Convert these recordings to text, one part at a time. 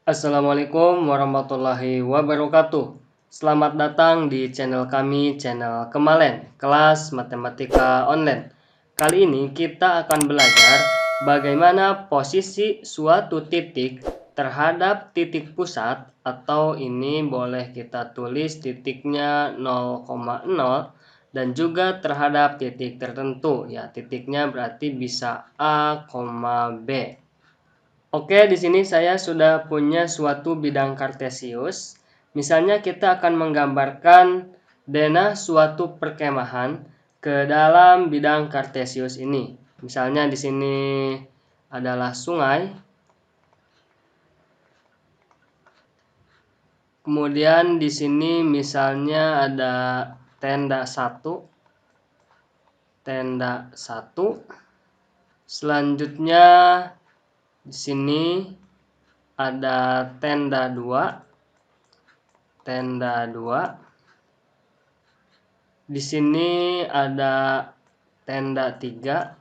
Assalamualaikum warahmatullahi wabarakatuh. Selamat datang di channel kami, channel Kemalen, kelas matematika online. Kali ini kita akan belajar bagaimana posisi suatu titik terhadap titik pusat, atau ini boleh kita tulis titiknya 0,0, dan juga terhadap titik tertentu. Ya, titiknya berarti bisa A, B. Oke, di sini saya sudah punya suatu bidang kartesius. Misalnya kita akan menggambarkan denah suatu perkemahan ke dalam bidang kartesius ini. Misalnya di sini adalah sungai. Kemudian di sini misalnya ada tenda 1. Tenda 1. Selanjutnya di sini ada tenda 2. Tenda 2. Di sini ada tenda 3.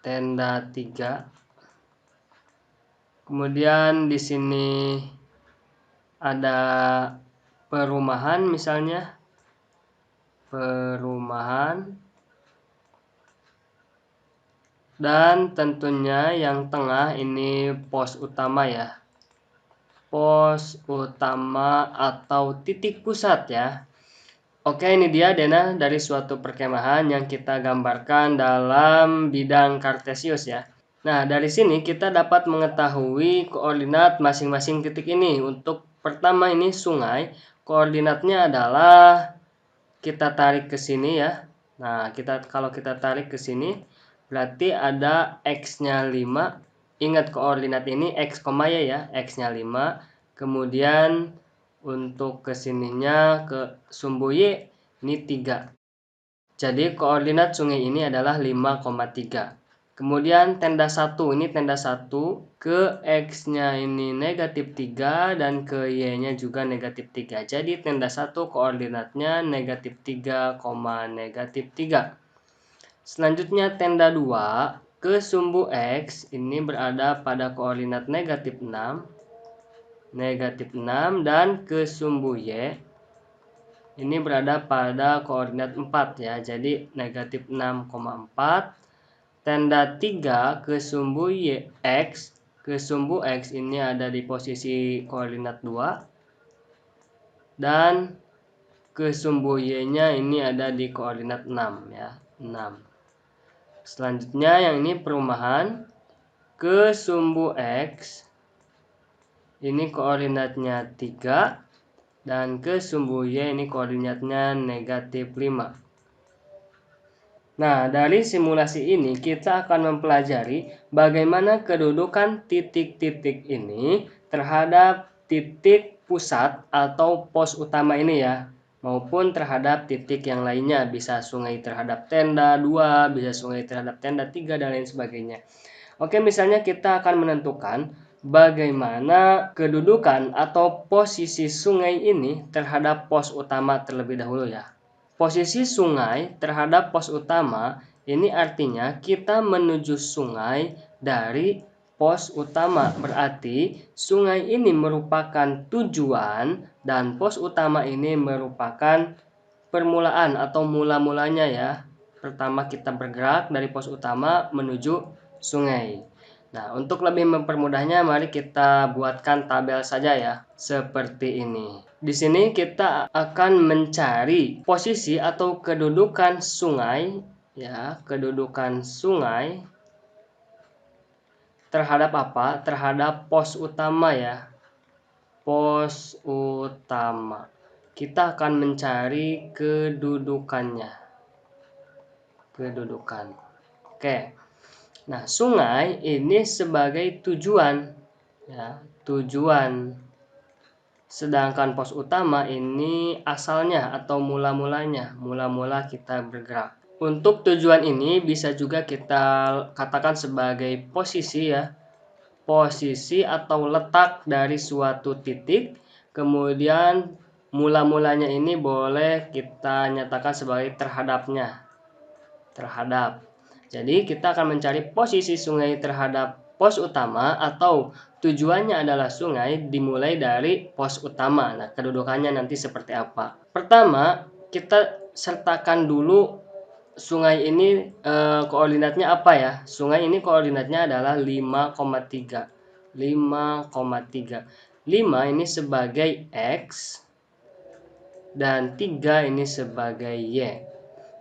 Tenda 3. Kemudian di sini ada perumahan, misalnya perumahan. Dan tentunya yang tengah ini pos utama ya. Pos utama atau titik pusat ya. Oke, ini dia denah dari suatu perkemahan yang kita gambarkan dalam bidang kartesius ya. Nah, dari sini kita dapat mengetahui koordinat masing-masing titik ini. Untuk pertama ini sungai, koordinatnya adalah kita tarik ke sini ya. Nah, kalau kita tarik ke sini berarti ada X-nya 5. Ingat koordinat ini X, ya, X-nya 5. Kemudian untuk kesininya ke sumbu Y ini 3. Jadi koordinat sungai ini adalah 5,3. Kemudian tenda 1, ini tenda 1 ke X-nya ini negatif 3 dan ke Y-nya juga negatif 3. Jadi tenda 1 koordinatnya negatif 3, negatif 3. Selanjutnya tenda 2 ke sumbu X ini berada pada koordinat negatif 6. Negatif 6 dan ke sumbu Y ini berada pada koordinat 4 ya. Jadi negatif 6,4. Tenda 3 ke sumbu Y X. Ke sumbu X ini ada di posisi koordinat 2. Dan ke sumbu Y-nya ini ada di koordinat 6 ya. 6. Selanjutnya yang ini perumahan. Ke sumbu X ini koordinatnya 3. Dan ke sumbu Y ini koordinatnya negatif 5. Nah, dari simulasi ini kita akan mempelajari bagaimana kedudukan titik-titik ini terhadap titik pusat atau pos utama ini ya, maupun terhadap titik yang lainnya, bisa sungai terhadap tenda 2, bisa sungai terhadap tenda 3 dan lain sebagainya. Oke, misalnya kita akan menentukan bagaimana kedudukan atau posisi sungai ini terhadap pos utama terlebih dahulu ya. Posisi sungai terhadap pos utama ini artinya kita menuju sungai dari pos utama. Berarti sungai ini merupakan tujuan dan pos utama ini merupakan permulaan atau mula-mulanya ya. Pertama kita bergerak dari pos utama menuju sungai. Nah, untuk lebih mempermudahnya mari kita buatkan tabel saja ya, seperti ini. Di sini kita akan mencari posisi atau kedudukan sungai ya, kedudukan sungai terhadap apa? Terhadap pos utama ya. Pos utama. Kita akan mencari kedudukannya. Kedudukan. Oke. Nah, sungai ini sebagai tujuan ya, tujuan. Sedangkan pos utama ini asalnya atau mula-mulanya, mula-mula kita bergerak. Untuk tujuan ini bisa juga kita katakan sebagai posisi ya. Posisi atau letak dari suatu titik. Kemudian mula-mulanya ini boleh kita nyatakan sebagai terhadapnya. Terhadap. Jadi kita akan mencari posisi sungai terhadap pos utama atau tujuannya adalah sungai dimulai dari pos utama. Nah, kedudukannya nanti seperti apa? Pertama, kita sertakan dulu sungai ini koordinatnya apa ya? Sungai ini koordinatnya adalah 5,3. 5,3. 5 ini sebagai X dan 3 ini sebagai Y.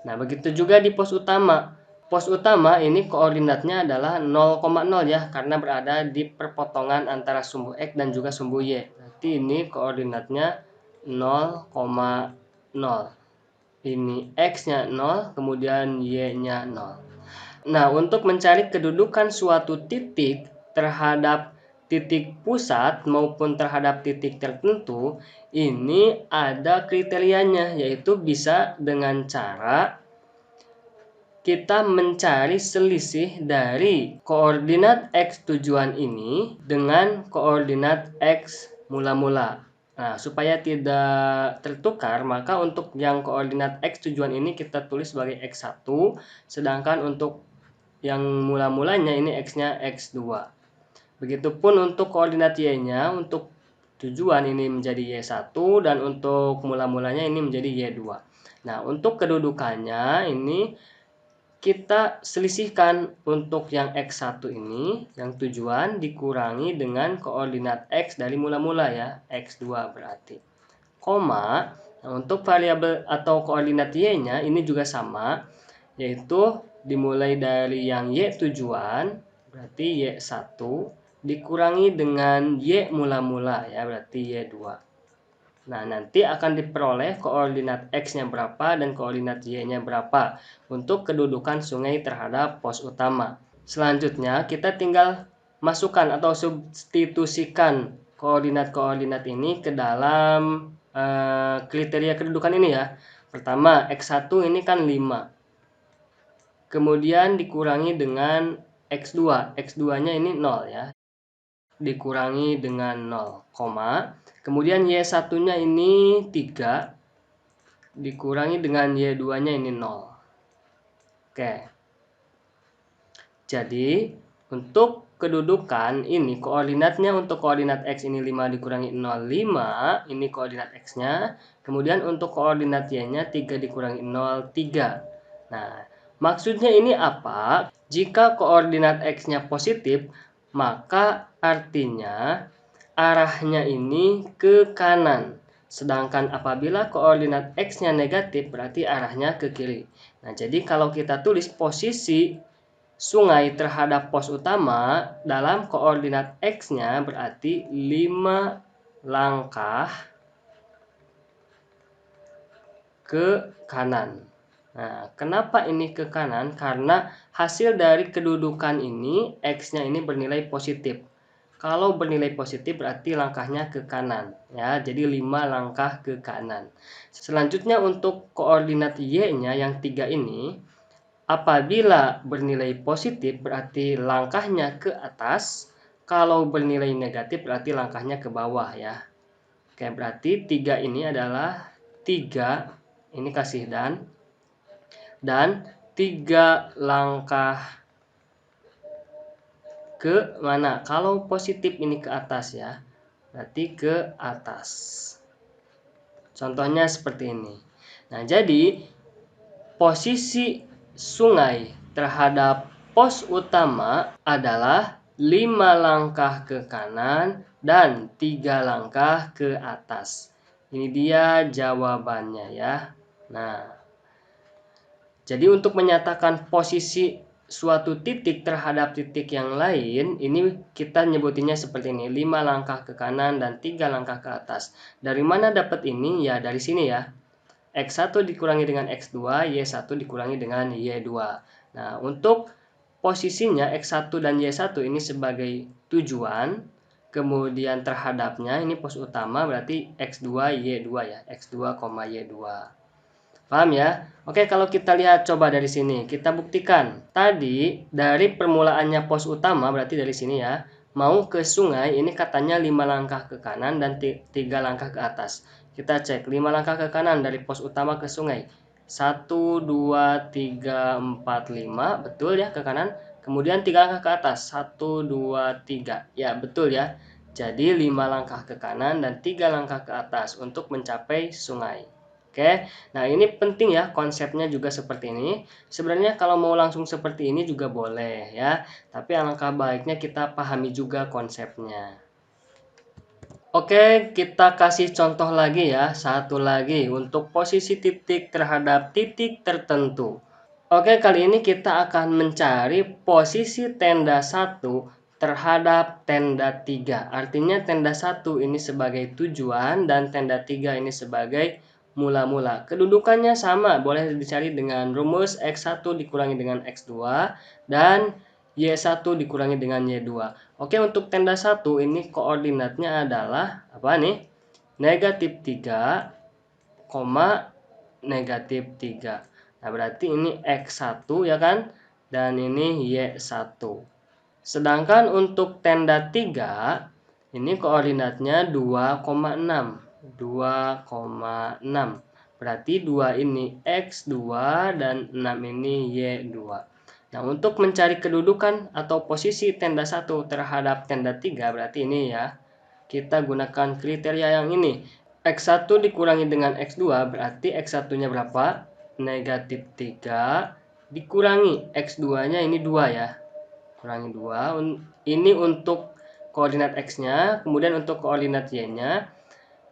Nah, begitu juga di pos utama. Pos utama ini koordinatnya adalah 0,0 ya, karena berada di perpotongan antara sumbu X dan juga sumbu Y. Berarti ini koordinatnya 0,0. Ini X-nya 0, kemudian Y-nya 0. Nah, untuk mencari kedudukan suatu titik terhadap titik pusat maupun terhadap titik tertentu, ini ada kriterianya, yaitu bisa dengan cara kita mencari selisih dari koordinat X tujuan ini dengan koordinat X mula-mula. Nah, supaya tidak tertukar, maka untuk yang koordinat X tujuan ini kita tulis sebagai X1, sedangkan untuk yang mula-mulanya ini X-nya X2. Begitupun untuk koordinat Y-nya, untuk tujuan ini menjadi Y1 dan untuk mula-mulanya ini menjadi Y2. Nah, untuk kedudukannya ini kita selisihkan untuk yang X1 ini, yang tujuan dikurangi dengan koordinat X dari mula-mula ya, X2 berarti. Koma, nah untuk variabel atau koordinat Y-nya ini juga sama, yaitu dimulai dari yang Y tujuan, berarti Y1, dikurangi dengan Y mula-mula ya, berarti Y2. Nah, nanti akan diperoleh koordinat X-nya berapa dan koordinat Y-nya berapa untuk kedudukan sungai terhadap pos utama. Selanjutnya, kita tinggal masukkan atau substitusikan koordinat-koordinat ini ke dalam kriteria kedudukan ini ya. Pertama, X1 ini kan 5. Kemudian dikurangi dengan X2. X2-nya ini 0 ya. Dikurangi dengan 0, kemudian Y1-nya ini 3 dikurangi dengan Y2-nya ini 0. Oke. Jadi, untuk kedudukan ini koordinatnya untuk koordinat X ini 5 dikurangi 0, 5, ini koordinat X-nya. Kemudian untuk koordinat Y-nya 3 dikurangi 0, 3. Nah, maksudnya ini apa? Jika koordinat X-nya positif, maka artinya arahnya ini ke kanan. Sedangkan apabila koordinat X-nya negatif, berarti arahnya ke kiri. Nah, jadi kalau kita tulis posisi sungai terhadap pos utama dalam koordinat X-nya berarti 5 langkah ke kanan. Nah, kenapa ini ke kanan? Karena hasil dari kedudukan ini, X-nya ini bernilai positif. Kalau bernilai positif berarti langkahnya ke kanan. Ya, jadi 5 langkah ke kanan. Selanjutnya untuk koordinat Y-nya yang 3 ini, apabila bernilai positif berarti langkahnya ke atas. Kalau bernilai negatif berarti langkahnya ke bawah ya. Oke, berarti 3 ini adalah 3, ini kasih dan 3 langkah ke mana? Kalau positif ini ke atas ya, berarti ke atas. Contohnya seperti ini. Nah, jadi posisi sungai terhadap pos utama adalah 5 langkah ke kanan dan 3 langkah ke atas. Ini dia jawabannya ya. Nah, jadi untuk menyatakan posisi suatu titik terhadap titik yang lain, ini kita nyebutinnya seperti ini, 5 langkah ke kanan dan 3 langkah ke atas. Dari mana dapat ini? Ya dari sini ya. X1 dikurangi dengan X2, Y1 dikurangi dengan Y2. Nah, untuk posisinya X1 dan Y1 ini sebagai tujuan, kemudian terhadapnya ini pos utama berarti X2, Y2 ya, X2, Y2. Paham ya? Oke, kalau kita lihat coba dari sini, kita buktikan. Tadi dari permulaannya pos utama berarti dari sini ya, mau ke sungai ini katanya 5 langkah ke kanan dan 3 langkah ke atas. Kita cek 5 langkah ke kanan dari pos utama ke sungai. 1, 2, 3, 4, 5, betul ya ke kanan. kemudian 3 langkah ke atas, 1, 2, 3. Ya, betul ya. Jadi 5 langkah ke kanan dan 3 langkah ke atas untuk mencapai sungai. Oke, nah ini penting ya, konsepnya juga seperti ini. Sebenarnya kalau mau langsung seperti ini juga boleh ya, tapi alangkah baiknya kita pahami juga konsepnya. Oke, kita kasih contoh lagi ya, satu lagi untuk posisi titik terhadap titik tertentu. Oke, kali ini kita akan mencari posisi tenda 1 terhadap tenda 3. Artinya tenda 1 ini sebagai tujuan dan tenda 3 ini sebagai mula-mula. Kedudukannya sama, boleh dicari dengan rumus X1 dikurangi dengan X2 dan Y1 dikurangi dengan Y2. Oke, untuk tenda 1 ini koordinatnya adalah apa nih? Negatif 3, negatif 3. Nah, berarti ini X1 ya kan? Dan ini Y1. Sedangkan untuk tenda 3, ini koordinatnya 2,6. 2,6. Berarti 2 ini X2 dan 6 ini Y2. Nah, untuk mencari kedudukan atau posisi tenda 1 terhadap tenda 3, berarti ini ya. Kita gunakan kriteria yang ini. X1 dikurangi dengan X2, berarti X1-nya berapa? Negatif 3 dikurangi X2-nya ini 2 ya. Kurangi 2. Ini untuk koordinat X-nya, kemudian untuk koordinat Y-nya.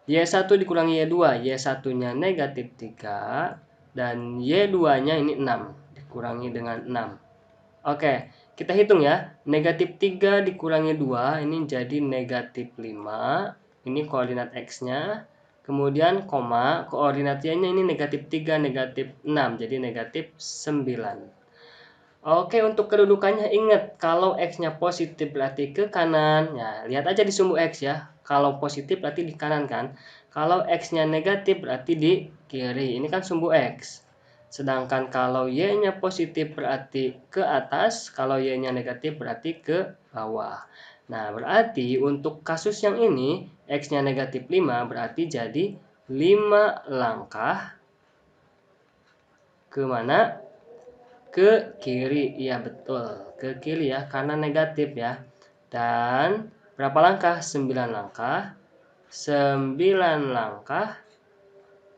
Y1 dikurangi Y2, Y1-nya negatif 3, dan Y2-nya ini 6, dikurangi dengan 6. Oke, kita hitung ya. Negatif 3 dikurangi 2, ini jadi negatif 5. Ini koordinat X-nya. Kemudian koma, koordinat Y-nya ini negatif 3, negatif 6, jadi negatif 9. Oke, untuk kedudukannya ingat, kalau X-nya positif berarti ke kanan. Ya, lihat aja di sumbu X ya. Kalau positif berarti di kanan kan. Kalau X-nya negatif berarti di kiri. Ini kan sumbu X. Sedangkan kalau Y-nya positif berarti ke atas, kalau Y-nya negatif berarti ke bawah. Nah, berarti untuk kasus yang ini, X-nya negatif 5 berarti jadi 5 langkah ke mana? Ke kiri. Iya, betul. Ke kiri ya, karena negatif ya. Dan berapa langkah? 9 langkah. 9 langkah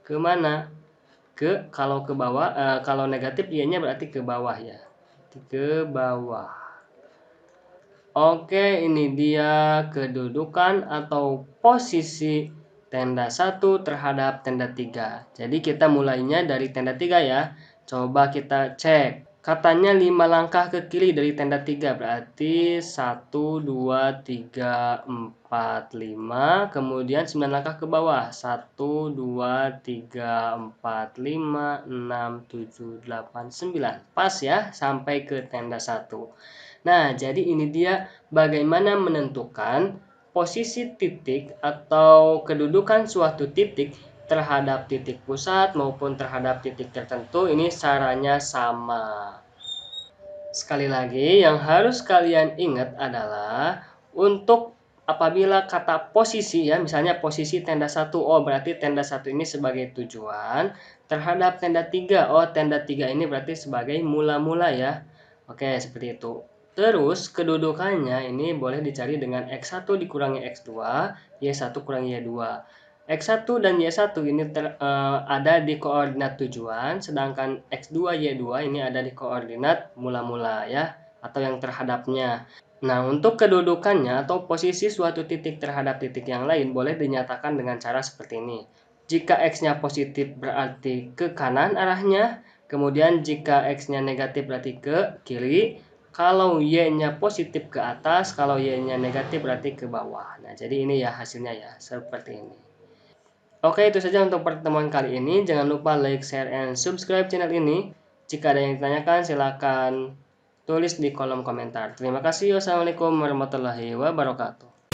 ke mana? Kalau ke bawah, kalau negatif Y-nya berarti ke bawah ya. Ke bawah. Oke, ini dia kedudukan atau posisi tenda 1 terhadap tenda 3. Jadi kita mulainya dari tenda 3 ya. Coba kita cek. Katanya 5 langkah ke kiri dari tenda 3, berarti 1, 2, 3, 4, 5. Kemudian 9 langkah ke bawah, 1, 2, 3, 4, 5, 6, 7, 8, 9. Pas ya, sampai ke tenda 1. Nah, jadi ini dia bagaimana menentukan posisi titik atau kedudukan suatu titik terhadap titik pusat maupun terhadap titik tertentu. Ini caranya sama. Sekali lagi, yang harus kalian ingat adalah untuk apabila kata posisi ya, misalnya posisi tenda 1, oh berarti tenda 1 ini sebagai tujuan, terhadap tenda 3, oh tenda 3 ini berarti sebagai mula-mula ya. Oke, seperti itu. Terus kedudukannya ini boleh dicari dengan X1 dikurangi X2, Y1 kurangi Y2. X1 dan Y1 ini ada di koordinat tujuan, sedangkan X2, Y2 ini ada di koordinat mula-mula ya, atau yang terhadapnya. Nah, untuk kedudukannya atau posisi suatu titik terhadap titik yang lain boleh dinyatakan dengan cara seperti ini. Jika X-nya positif berarti ke kanan arahnya, kemudian jika X-nya negatif berarti ke kiri, kalau Y-nya positif ke atas, kalau Y-nya negatif berarti ke bawah. Nah, jadi ini ya hasilnya ya, seperti ini. Oke, itu saja untuk pertemuan kali ini. Jangan lupa like, share, and subscribe channel ini. Jika ada yang ditanyakan, silakan tulis di kolom komentar. Terima kasih. Wassalamualaikum warahmatullahi wabarakatuh.